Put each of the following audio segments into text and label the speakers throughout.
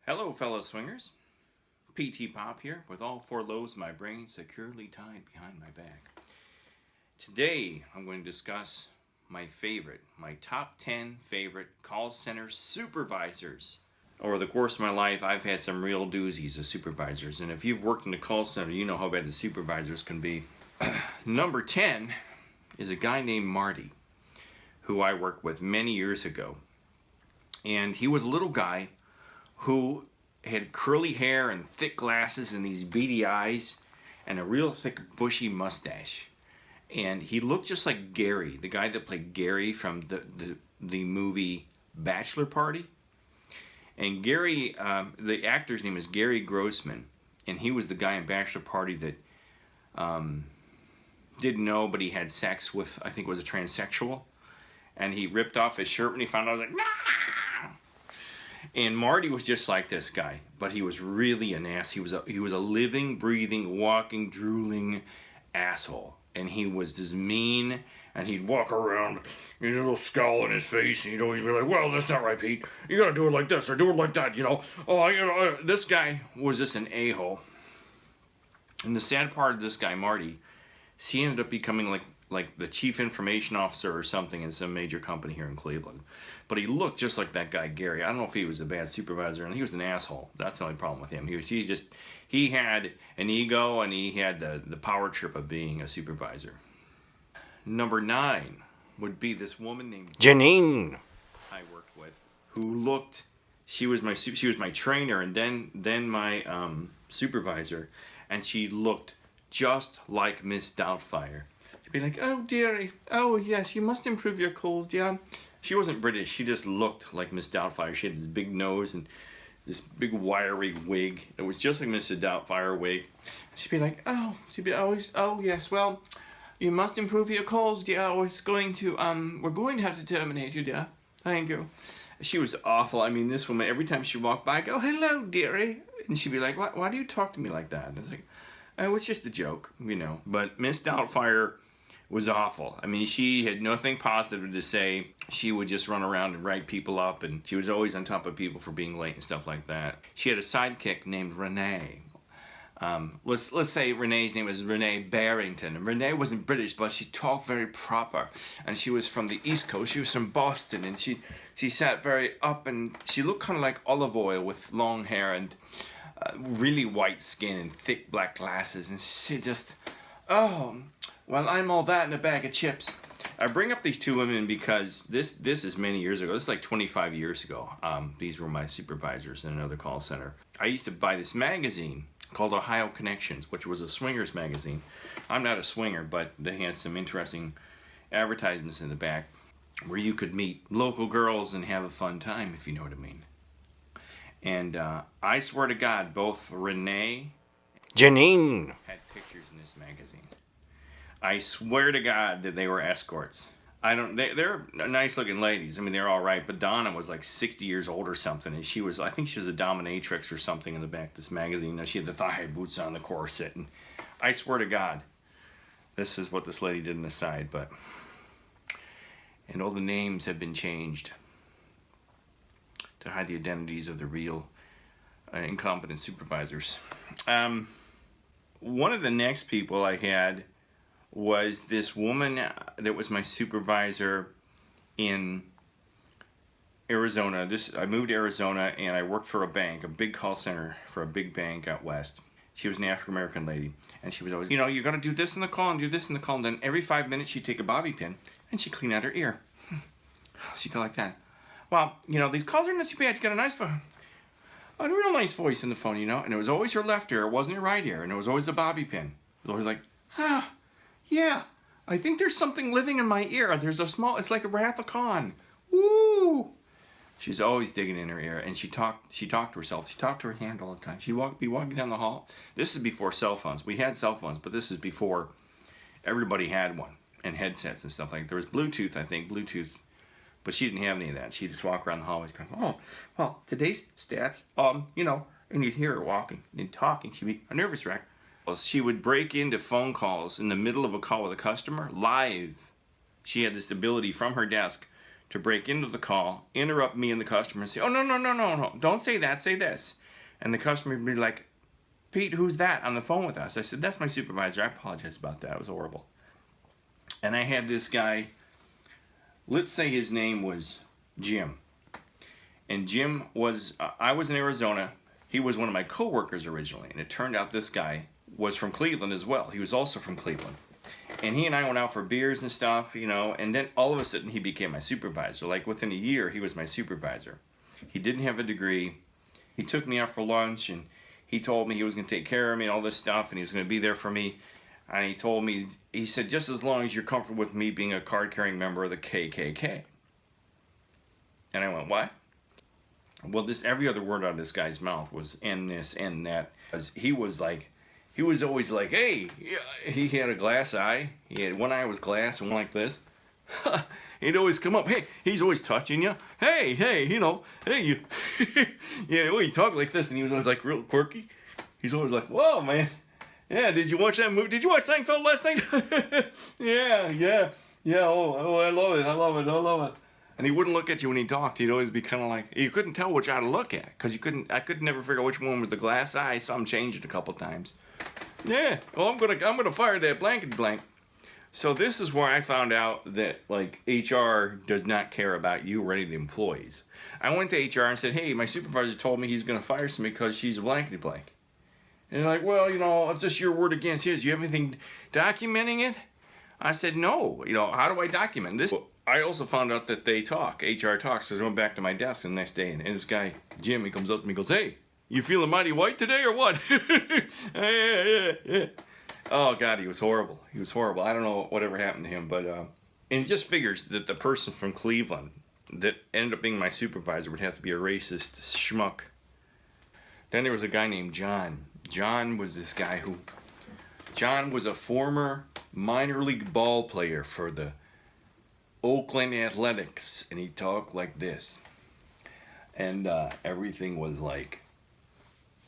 Speaker 1: Hello, fellow swingers. PTPOP here, with all four lobes of my brain securely tied behind my back. Today, I'm going to discuss my top 10 favorite call center supervisors. Over the course of my life, I've had some real doozies of supervisors, and if you've worked in a call center, you know how bad the supervisors can be. Number 10 is a guy named Marty, who I worked with many years ago. And he was a little guy who had curly hair and thick glasses and these beady eyes and a real thick bushy mustache. And he looked just like Gary, the guy that played Gary from the movie Bachelor Party. And Gary, the actor's name is Gary Grossman, and he was the guy in Bachelor Party that didn't know, but he had sex with, I think it was a transsexual. And he ripped off his shirt when he found out. I was like, nah! And Marty was just like this guy, but he was really an ass. He was a living, breathing, walking, drooling asshole. And he was just mean, and he'd walk around, he had a little scowl on his face, and he'd always be like, well, that's not right, Pete. You gotta do it like this, or do it like that, you know. This guy was just an a-hole. And the sad part of this guy, Marty, he ended up becoming like the chief information officer or something in some major company here in Cleveland. But he looked just like that guy Gary. I don't know if he was a bad supervisor, and he was an asshole. That's the only problem with him. He had an ego, and he had the power trip of being a supervisor. Number 9 would be this woman named
Speaker 2: Janine
Speaker 1: I worked with, she was my trainer and then my supervisor, and she looked just like Miss Doubtfire. She'd be like, oh dearie, oh yes, you must improve your calls, dear. She wasn't British, she just looked like Miss Doubtfire. She had this big nose and this big wiry wig. It was just like Miss Doubtfire wig. She'd be like, oh yes, well, you must improve your calls, dear. We're going to have to terminate you, dear. Thank you. She was awful. I mean, this woman, every time she walked by, I go, hello, dearie. And she'd be like, why do you talk to me like that? And I was like, oh, it's just a joke, you know. But Miss Doubtfire was awful. I mean, she had nothing positive to say. She would just run around and write people up, and she was always on top of people for being late and stuff like that. She had a sidekick named Renee. Let's say Renee's name was Renee Barrington. And Renee wasn't British, but she talked very proper. And she was from the East Coast. She was from Boston, and she sat very up, and she looked kind of like olive oil with long hair and really white skin and thick black glasses. And she just, oh, well, I'm all that in a bag of chips. I bring up these two women because this is many years ago. This is like 25 years ago. These were my supervisors in another call center. I used to buy this magazine called Ohio Connections, which was a swingers magazine. I'm not a swinger, but they had some interesting advertisements in the back where you could meet local girls and have a fun time, if you know what I mean. And I swear to God, both Renee and
Speaker 2: Janine
Speaker 1: had pictures in this magazine. I swear to God that they were escorts. They're nice looking ladies. I mean, they're all right. But Donna was like 60 years old or something, and I think she was a dominatrix or something in the back of this magazine. Now, she had the thigh boots on, the corset, and I swear to God, this is what this lady did on the side. And all the names have been changed to hide the identities of the real incompetent supervisors. One of the next people I had was this woman that was my supervisor in Arizona. I moved to Arizona, and I worked for a bank, a big call center for a big bank out west. She was an African-American lady, and she was always, you know, you're going to do this in the call and do this in the call, and then every 5 minutes she'd take a bobby pin, and she'd clean out her ear. She'd go like that. Well, you know, these calls are not too bad. You got a real nice voice in the phone, you know, and it was always her left ear. It wasn't her right ear, and it was always the bobby pin. It was always like, yeah, I think there's something living in my ear. It's like a Wrath of Khan. Woo! She's always digging in her ear, and she talked to herself. She talked to her hand all the time. She'd be walking down the hall. This is before cell phones. We had cell phones, but this is before everybody had one, and headsets and stuff like that. There was Bluetooth, I think, but she didn't have any of that. She'd just walk around the hallways going, oh, well, today's stats, you know, and you'd hear her walking and talking. She'd be a nervous wreck. She would break into phone calls in the middle of a call with a customer live. She had this ability from her desk to break into the call, interrupt me and the customer, and say, "Oh, no, no, no, no, no, don't say that, say this." And the customer would be like, "Pete, who's that on the phone with us?" I said, "That's my supervisor. I apologize about that. It was horrible." And I had this guy, let's say his name was Jim. And Jim was, I was in Arizona. He was one of my coworkers originally. And it turned out this guy was from Cleveland as well. He was also from Cleveland. And he and I went out for beers and stuff, you know, and then all of a sudden he became my supervisor. Like within a year, he was my supervisor. He didn't have a degree. He took me out for lunch and he told me he was going to take care of me and all this stuff and he was going to be there for me. And he told me, he said, just as long as you're comfortable with me being a card-carrying member of the KKK. And I went, what? Well, this every other word out of this guy's mouth was "and this and that." He was always like, hey, he had a glass eye. He had one eye was glass and one like this. He'd always come up, hey, he's always touching you. Hey, you know, hey, you. Yeah, well, he talked like this, and he was always like real quirky. He's always like, whoa, man. Yeah, did you watch that movie? Did you watch Seinfeld last night? Yeah. Oh, I love it. And he wouldn't look at you when he talked. He'd always be kind of like, you couldn't tell which eye to look at, because I could never figure out which one was the glass eye. I saw him change it a couple times. Yeah, well, I'm gonna fire that blankety blank. So this is where I found out that like HR does not care about you or any of the employees. I went to HR and said, hey, my supervisor told me he's gonna fire somebody because she's a blankety blank. And they're like, well, you know, it's just your word against his. Do you have anything documenting it? I said, no. You know, how do I document this? I also found out that they talk. HR talks. So I went back to my desk the next day, and this guy, Jim, he comes up to me and goes, hey, you feeling mighty white today or what? Yeah. Oh, God, he was horrible. I don't know whatever happened to him, but and it just figures that the person from Cleveland that ended up being my supervisor would have to be a racist schmuck. Then there was a guy named John. John was a former minor league ball player for the Oakland Athletics, and he talked like this. And everything was like,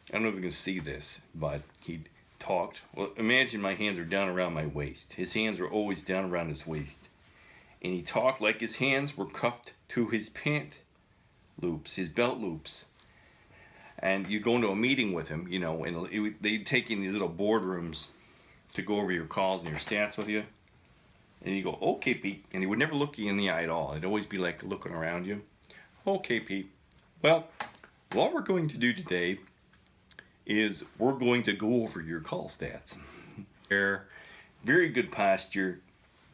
Speaker 1: I don't know if you can see this, but he talked. Well, imagine my hands are down around my waist. His hands were always down around his waist. And he talked like his hands were cuffed to his pant loops, his belt loops. And you go into a meeting with him, you know, and they'd take you in these little boardrooms to go over your calls and your stats with you. And you go, okay, Pete. And he would never look you in the eye at all. It'd always be like looking around you. Okay, Pete. Well, what we're going to do today is we're going to go over your call stats. They're very good posture.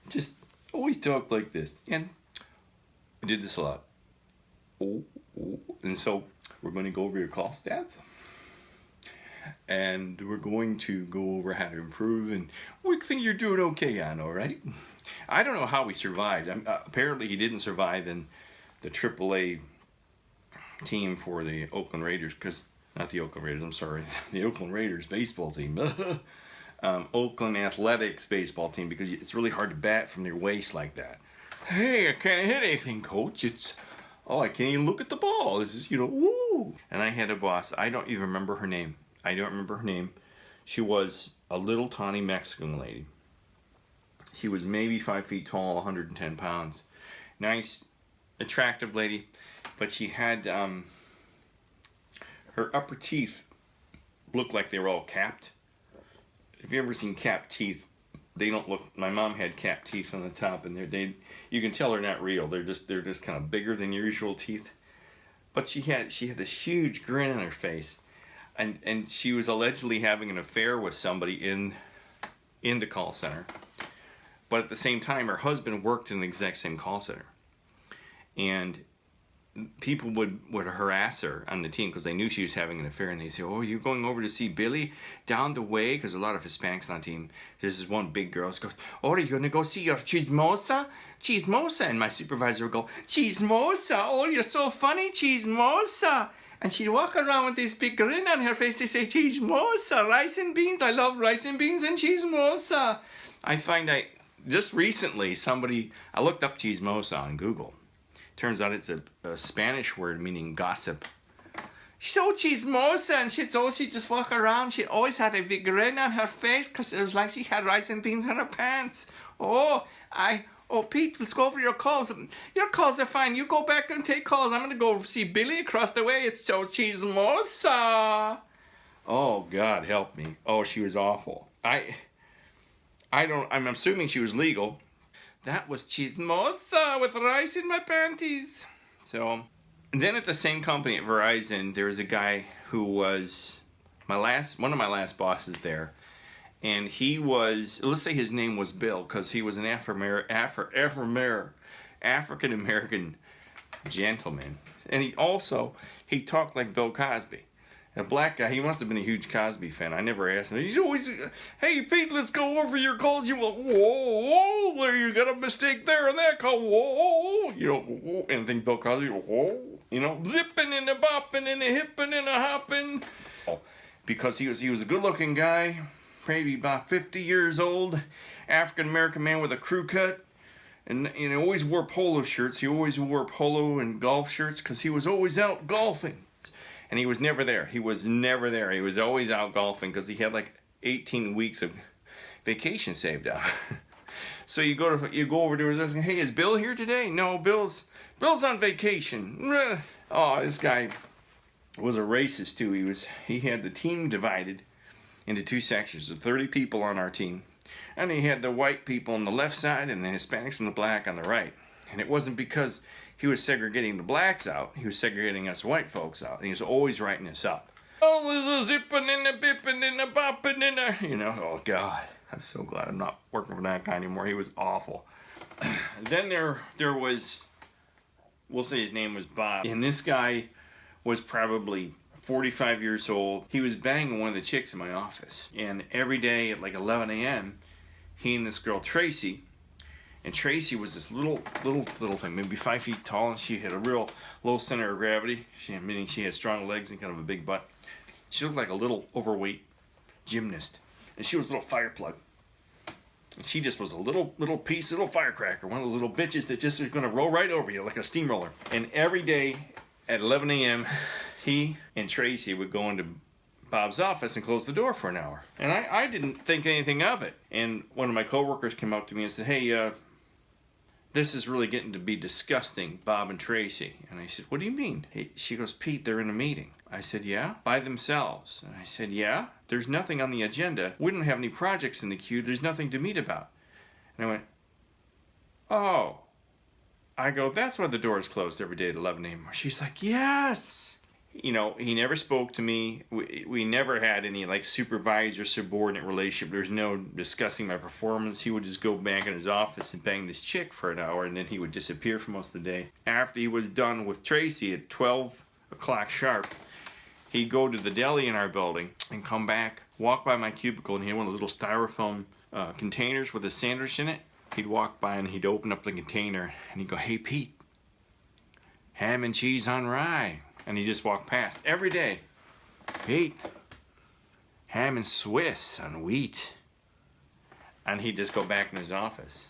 Speaker 1: Just always talk like this. And I did this a lot. Oh. And so we're going to go over your call stats. And we're going to go over how to improve. And we think you're doing okay on, all right? I don't know how he survived. Apparently he didn't survive in the AAA team for the Oakland Raiders, because not the Oakland Raiders, I'm sorry, the Oakland Raiders baseball team. Oakland Athletics baseball team, because it's really hard to bat from your waist like that. Hey, I can't hit anything, coach. I can't even look at the ball. This is, woo. And I had a boss. I don't even remember her name. She was a little tawny Mexican lady. She was maybe 5 feet tall, 110 pounds. Nice, attractive lady. But she had, her upper teeth looked like they were all capped. Have you ever seen capped teeth? They don't look, my mom had capped teeth on the top, and you can tell they're not real. They're just kind of bigger than your usual teeth. But she had this huge grin on her face. And she was allegedly having an affair with somebody in the call center. But at the same time, her husband worked in the exact same call center. And people would harass her on the team because they knew she was having an affair. And they say, oh, you're going over to see Billy down the way? Because a lot of Hispanics on the team. There's this one big girl. She goes, oh, are you going to go see your chismosa? Chismosa. And my supervisor would go, chismosa? Oh, you're so funny, chismosa. And she'd walk around with this big grin on her face. They say, chismosa, rice and beans. I love rice and beans and chismosa. Just recently, I looked up chismosa on Google. Turns out it's a Spanish word meaning gossip. So chismosa, and she'd just walk around. She always had a big grin on her face because it was like she had rice and beans on her pants. Oh, Pete, let's go over your calls. Your calls are fine. You go back and take calls. I'm going to go see Billy across the way. It's so cheese mosa. Oh, God, help me. Oh, she was awful. I'm assuming she was legal. That was cheese mosa with rice in my panties. So, and then at the same company at Verizon, there was a guy who was one of my last bosses there. And he was, let's say his name was Bill, because he was an African-American gentleman. And he talked like Bill Cosby. A black guy, he must have been a huge Cosby fan. I never asked him. He's always, hey, Pete, let's go over your calls. You will, whoa, there, you got a mistake there in that call. Whoa, you know, whoa. Anything Bill Cosby, whoa, you know, zipping and a bopping and a hipping and a hopping. Because he was a good-looking guy, maybe about 50 years old, African-American man with a crew cut. And he always wore polo shirts. He always wore polo and golf shirts because he was always out golfing. And he was never there. He was never there. He was always out golfing because he had like 18 weeks of vacation saved up. So you go over to his house and, hey, is Bill here today? No, Bill's on vacation. Oh, this guy was a racist too. He had the team divided into two sections of 30 people on our team. And he had the white people on the left side and the Hispanics and the black on the right. And it wasn't because he was segregating the blacks out. He was segregating us white folks out. And he was always writing us up. Oh, there's a zipping and a bipping and a bopping and a... You know, oh, God. I'm so glad I'm not working for that guy anymore. He was awful. Then there was... We'll say his name was Bob. And this guy was probably 45 years old. He was banging one of the chicks in my office. And every day at like 11 a.m., he and this girl, Tracy... And Tracy was this little thing, maybe 5 feet tall, and she had a real low center of gravity. Meaning she had strong legs and kind of a big butt. She looked like a little overweight gymnast, and she was a little fire plug. And she just was a little firecracker, one of those little bitches that just is going to roll right over you like a steamroller. And every day at 11 a.m., he and Tracy would go into Bob's office and close the door for an hour. And I didn't think anything of it. And one of my coworkers came up to me and said, hey, this is really getting to be disgusting, Bob and Tracy. And I said, what do you mean? She goes, Pete, they're in a meeting. I said, yeah? By themselves. And I said, yeah? There's nothing on the agenda. We don't have any projects in the queue. There's nothing to meet about. And I went, oh. I go, that's why the door is closed every day at 11 a.m. She's like, yes. You know, he never spoke to me. We never had any like supervisor subordinate relationship. There's no discussing my performance. He would just go back in his office and bang this chick for an hour, and then he would disappear for most of the day. After he was done with Tracy at 12 o'clock sharp, he'd go to the deli in our building and come back, walk by my cubicle, and he had one of those little styrofoam containers with a sandwich in it. He'd walk by and he'd open up the container and he'd go, hey Pete, ham and cheese on rye. And he just walked past every day. Pete, ham and Swiss on wheat. And he'd just go back in his office.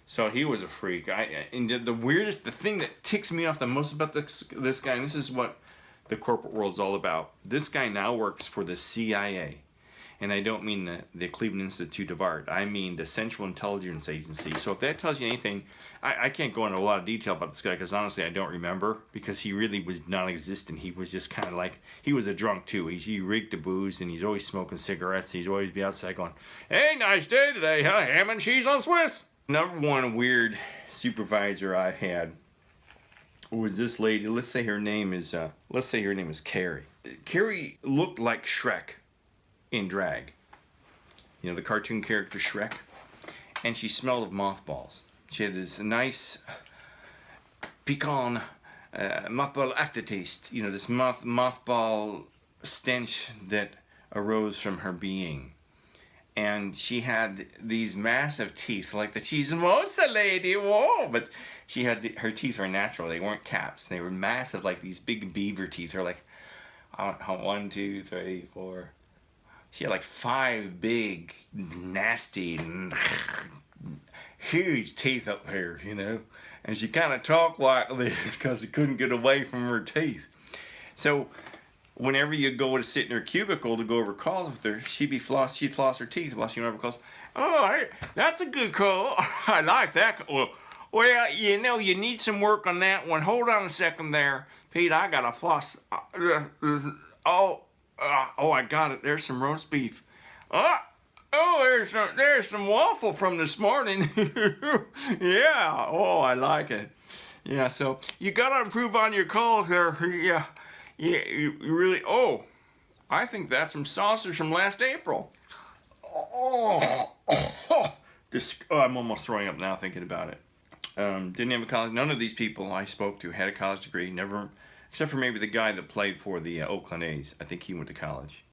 Speaker 1: So he was a freak. And the thing that ticks me off the most about this guy, and this is what the corporate world's all about. This guy now works for the CIA. And I don't mean the Cleveland Institute of Art. I mean the Central Intelligence Agency. So if that tells you anything, I can't go into a lot of detail about this guy because honestly I don't remember because he really was non-existent. He was just kind of like, he was a drunk too. He reeked of booze and he's always smoking cigarettes. He's always be outside going, hey, nice day today, huh? Ham and cheese on Swiss. Number one weird supervisor I had was this lady. Let's say her name is Carrie. Carrie looked like Shrek in drag. You know, the cartoon character Shrek. And she smelled of mothballs. She had this nice pecan mothball aftertaste. You know, this mothball stench that arose from her being. And she had these massive teeth, like the cheese mosa lady, whoa! But she had, her teeth were natural, they weren't caps. They were massive, like these big beaver teeth. They're like, 1, 2, 3, 4. She had like 5 big, nasty, huge teeth up here, you know. And she kind of talked like this because she couldn't get away from her teeth. So whenever you go to sit in her cubicle to go over calls with her, she'd floss her teeth while she went over calls. Oh, that's a good call. I like that. Well, you know, you need some work on that one. Hold on a second there, Pete. I got a floss. Oh, I got it. There's some roast beef. There's some waffle from this morning. Yeah. Oh, I like it. Yeah. So you gotta improve on your calls there. Yeah. Yeah. You really. Oh, I think that's some saucers from last April. I'm almost throwing up now thinking about it. Didn't have a college. None of these people I spoke to had a college degree. Never, except for maybe the guy that played for the Oakland A's. I think he went to college.